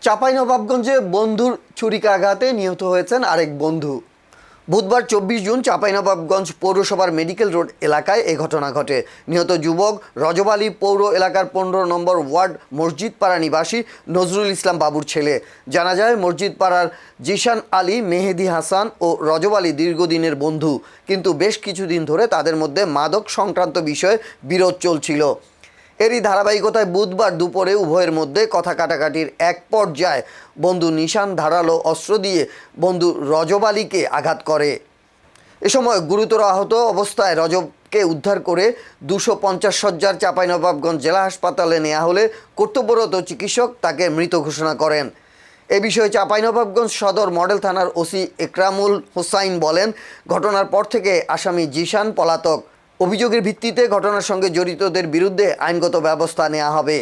চাঁপাইনবাবগঞ্জে বন্ধুর ছুরিকাঘাতে নিহত হয়েছেন আরেক বন্ধু। বুধবার 24 জুন চাঁপাইনবাবগঞ্জ পৌরসভার মেডিকেল রোড এলাকায় এ ঘটনা ঘটে। নিহত যুবক রজব আলী পৌর এলাকার 15 নম্বর ওয়ার্ড মসজিদ পাড়া নিবাসী নজরুল ইসলাম বাবুর ছেলে। জানা যায় মসজিদ পাড়ার জিশান আলী, মেহেদি হাসান ও রজব আলী দীর্ঘদিনের বন্ধু, কিন্তু বেশ কিছুদিন ধরে তাদের মধ্যে মাদক সংক্রান্ত বিষয়ে বিরোধ চলছিল। এরই ধারাবাহিকতায় বুধবার দুপুরে উভয়ের মধ্যে কথা কাটাকাটির এক পর্যায়ে বন্ধু নিশান ধারালো অস্ত্র দিয়ে বন্ধু রজব আলীকে আঘাত করে। এ সময় গুরুতর আহত অবস্থায় রজবকে উদ্ধার করে 250 শয্যার চাঁপাইনবাবগঞ্জ জেলা হাসপাতালে নেওয়া হলে কর্তব্যরত চিকিৎসক তাকে মৃত ঘোষণা করেন। এ বিষয়ে চাঁপাইনবাবগঞ্জ সদর মডেল থানার ওসি একরামুল হোসাইন বলেন, ঘটনার পর থেকে আসামি জিশান পলাতক। অভিযোগের ভিত্তিতে ঘটনার সঙ্গে জড়িতদের বিরুদ্ধে আইনগত ব্যবস্থা নেওয়া হবে।